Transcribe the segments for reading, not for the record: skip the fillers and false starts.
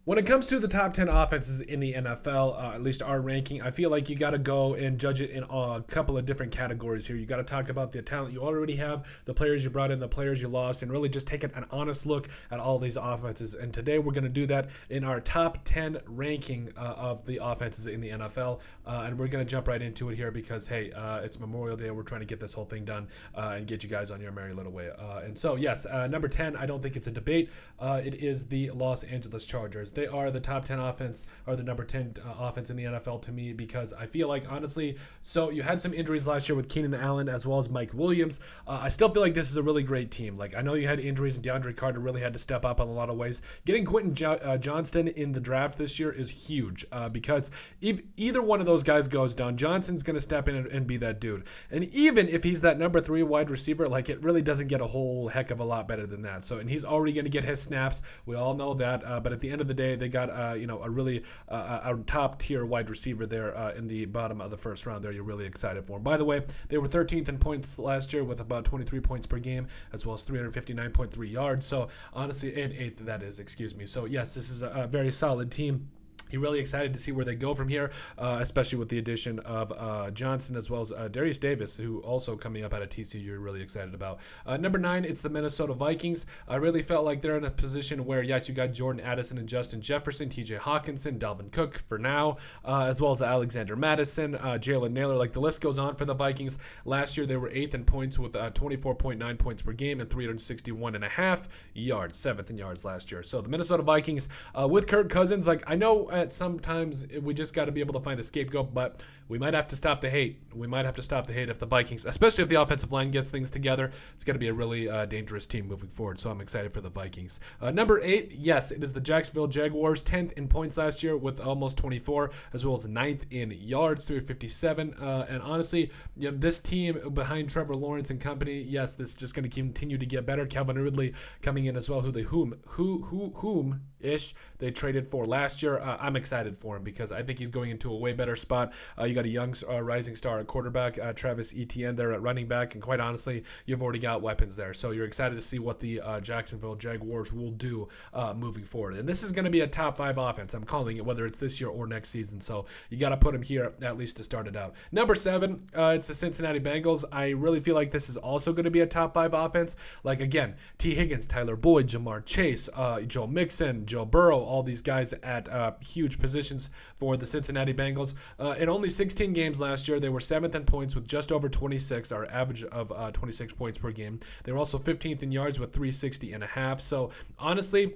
When it comes to the top 10 offenses in the NFL, at least our ranking, I feel like you got to go and judge it in a couple of different categories here. You got to talk about the talent you already have, the players you brought in, the players you lost, and really just take an honest look at all these offenses. And today we're going to do that in our top 10 ranking of the offenses in the NFL. And we're going to jump right into it here because, hey, it's Memorial Day. We're trying to get this whole thing done and get you guys on your merry little way. And so, yes, number 10, I don't think it's a debate. It is the Los Angeles Chargers. They are the top 10 offense, or the number 10 offense in the NFL to me, because I feel like, honestly, so you had some injuries last year with Keenan Allen as well as Mike Williams. I still feel like this is a really great team. Like, I know you had injuries and DeAndre Carter really had to step up in a lot of ways. Getting Quentin Johnston in the draft this year is huge because if either one of those guys goes down, Johnston's going to step in and be that dude. And even if he's that number 3 wide receiver, like, it really doesn't get a whole heck of a lot better than that. So, and he's already going to get his snaps. We all know that. But at the end of the day, they got a really a top tier wide receiver there in the bottom of the first round. There, you're really excited for him. By the way, they were 13th in points last year with about 23 points per game, as well as 359.3 yards. So honestly, and eighth that is, excuse me. So yes, this is a very solid team. You're really excited to see where they go from here, especially with the addition of Johnson as well as Darius Davis, who also coming up out of TCU you're really excited about. Number 9, it's the Minnesota Vikings. I really felt like they're in a position where, yes, you got Jordan Addison and Justin Jefferson, TJ Hawkinson, Dalvin Cook for now, as well as Alexander Madison, Jalen Naylor. Like, the list goes on for the Vikings. Last year they were 8th in points with 24.9 points per game and 361.5 yards, 7th in yards last year. So the Minnesota Vikings with Kirk Cousins, like, I know sometimes we just got to be able to find a scapegoat, but we might have to stop the hate. We might have to stop the hate if the Vikings, especially if the offensive line gets things together. It's going to be a really dangerous team moving forward, so I'm excited for the Vikings. Number 8, yes, it is the Jacksonville Jaguars, 10th in points last year with almost 24, as well as 9th in yards, 357. And honestly, this team behind Trevor Lawrence and company, yes, this is just going to continue to get better. Calvin Ridley coming in as well, whom-ish they traded for last year. I'm excited for him because I think he's going into a way better spot. You got a young rising star at quarterback, Travis Etienne there at running back, and quite honestly, you've already got weapons there. So you're excited to see what the Jacksonville Jaguars will do moving forward. And this is going to be a top 5 offense. I'm calling it, whether it's this year or next season. So you got to put him here at least to start it out. Number 7, it's the Cincinnati Bengals. I really feel like this is also going to be a top 5 offense. Like, again, T. Higgins, Tyler Boyd, Jamar Chase, Joe Mixon, Joe Burrow, all these guys at huge positions for the Cincinnati Bengals. In only 16 games last year, they were 7th in points with just over 26, our average of 26 points per game. They were also 15th in yards with 360.5. So honestly,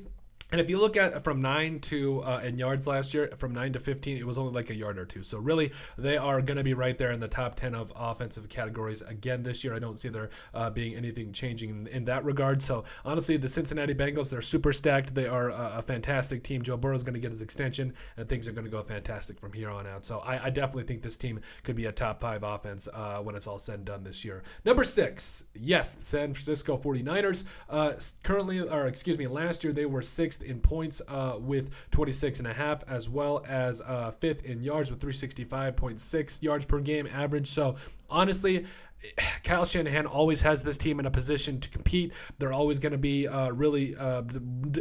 and if you look at from 9 to in yards last year, from 9 to 15, it was only like a yard or two. So really, they are going to be right there in the top 10 of offensive categories again this year. I don't see there being anything changing in that regard. So honestly, the Cincinnati Bengals, they're super stacked. They are a fantastic team. Joe Burrow is going to get his extension, and things are going to go fantastic from here on out. So I definitely think this team could be a top 5 offense when it's all said and done this year. Number 6, yes, the San Francisco 49ers. Last year they were 6th in points with 26.5, as well as 5th in yards with 365.6 yards per game average. So honestly, Kyle Shanahan always has this team in a position to compete. They're always going to be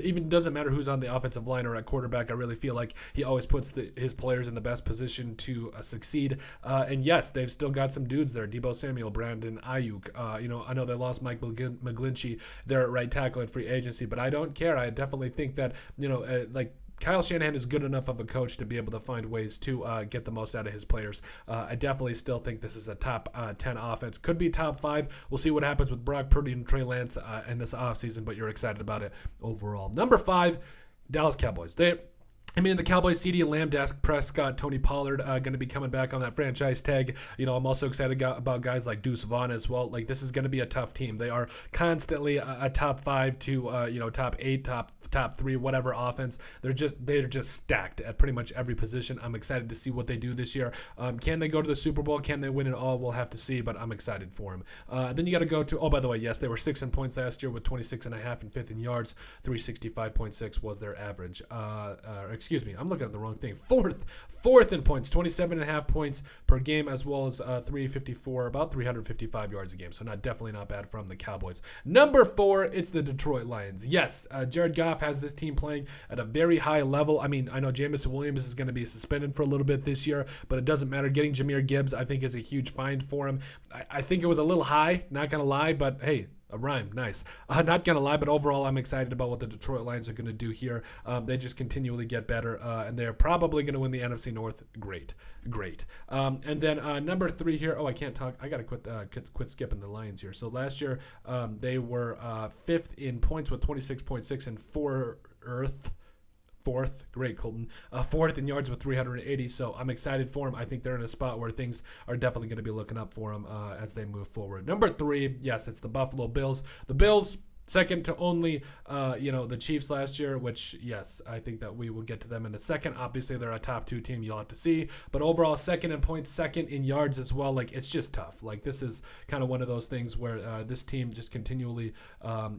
even doesn't matter who's on the offensive line or at quarterback. I really feel like he always puts his players in the best position to succeed. And yes, they've still got some dudes there. Deebo Samuel, Brandon Ayuk. I know they lost Mike McGlinchey there at right tackle in free agency, but I don't care. I definitely think that, Kyle Shanahan is good enough of a coach to be able to find ways to get the most out of his players. I definitely still think this is a top 10 offense. Could be top 5. We'll see what happens with Brock Purdy and Trey Lance in this offseason, but you're excited about it overall. Number 5, Dallas Cowboys. The Cowboys, CeeDee Lamb, Dak Prescott, Tony Pollard going to be coming back on that franchise tag. I'm also excited about guys like Deuce Vaughn as well. Like, this is going to be a tough team. They are constantly a top 5 to top 8, top 3, whatever offense. They're just stacked at pretty much every position. I'm excited to see what they do this year. Can they go to the Super Bowl? Can they win it all? We'll have to see, but I'm excited for them. Then you got to go to, by the way, yes, they were 6th in points last year with 26.5 and 5th in yards. 365.6 was their average. excuse me, I'm looking at the wrong thing. Fourth in points, 27.5 points per game, as well as 354, about 355 yards a game. So definitely not bad from the Cowboys. Number 4, it's the Detroit Lions. Yes, Jared Goff has this team playing at a very high level. I mean, I know Jameson Williams is going to be suspended for a little bit this year, but it doesn't matter. Getting Jahmyr Gibbs, I think, is a huge find for him. I think it was a little high, not going to lie, but hey, a rhyme, nice. Not gonna lie, but overall, I'm excited about what the Detroit Lions are gonna do here. They just continually get better, and they're probably gonna win the NFC North. Great. And then number 3 here. Oh, I can't talk. I gotta quit skipping the Lions here. So last year, they were 5th in points with 26.6 and fourth, great Colton, 4th in yards with 380. So I'm excited for them. I think they're in a spot where things are definitely going to be looking up for them as they move forward. Number 3, yes, it's the Buffalo Bills. The Bills, second to only, the Chiefs last year, which, yes, I think that we will get to them in a second. Obviously, they're a top 2 team. You'll have to see. But overall, second in points, second in yards as well. Like, it's just tough. Like, this is kind of one of those things where this team just continually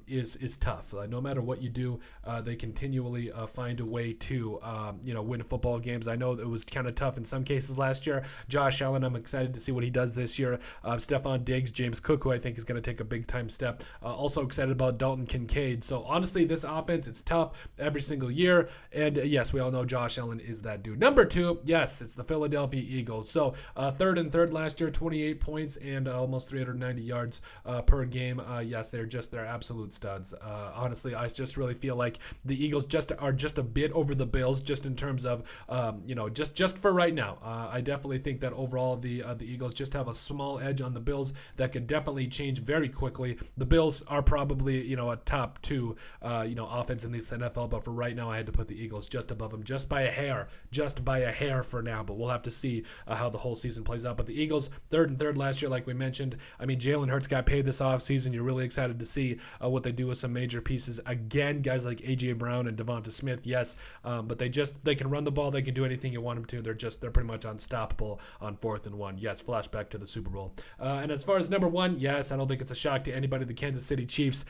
is tough. No matter what you do, they continually find a way to, win football games. I know it was kind of tough in some cases last year. Josh Allen, I'm excited to see what he does this year. Stephon Diggs, James Cook, who I think is going to take a big-time step. Also excited about Dalton Kincaid. So honestly, this offense, it's tough every single year. And yes, we all know Josh Allen is that dude. Number 2, yes, it's the Philadelphia Eagles. So third last year, 28 points and almost 390 yards per game. Yes, they're absolute studs. Honestly, I just really feel like the Eagles are just a bit over the Bills, just in terms of just for right now. I definitely think that overall the Eagles just have a small edge on the Bills that could definitely change very quickly. The Bills are probably a top 2 offense in this NFL, but for right now I had to put the Eagles just above them, just by a hair for now, but we'll have to see how the whole season plays out. But the Eagles, third last year, like we mentioned. I mean, Jalen Hurts got paid this offseason. You're really excited to see what they do with some major pieces again, guys like A.J. Brown and Devonta Smith. Yes, but they can run the ball, they can do anything you want them to. They're pretty much unstoppable on 4th and 1. Yes, flashback to the Super Bowl. And as far as number 1, yes, I don't think it's a shock to anybody, the Kansas City Chiefs.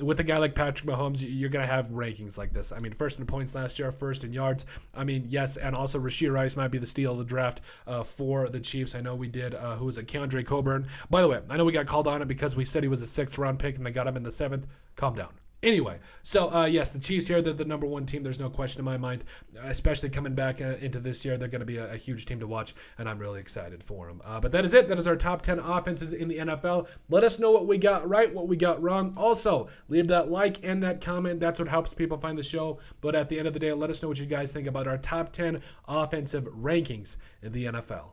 With a guy like Patrick Mahomes, you're going to have rankings like this. I mean, 1st in points last year, 1st in yards. I mean, yes, and also Rashee Rice might be the steal of the draft for the Chiefs. I know we did. Who was it? Keandre Coburn. By the way, I know we got called on it because we said he was a 6th round pick and they got him in the 7th. Calm down. Anyway, so yes, the Chiefs here, they're the number 1 team. There's no question in my mind, especially coming back into this year. They're going to be a huge team to watch, and I'm really excited for them. But that is it. That is our top 10 offenses in the NFL. Let us know what we got right, what we got wrong. Also, leave that like and that comment. That's what helps people find the show. But at the end of the day, let us know what you guys think about our top 10 offensive rankings in the NFL.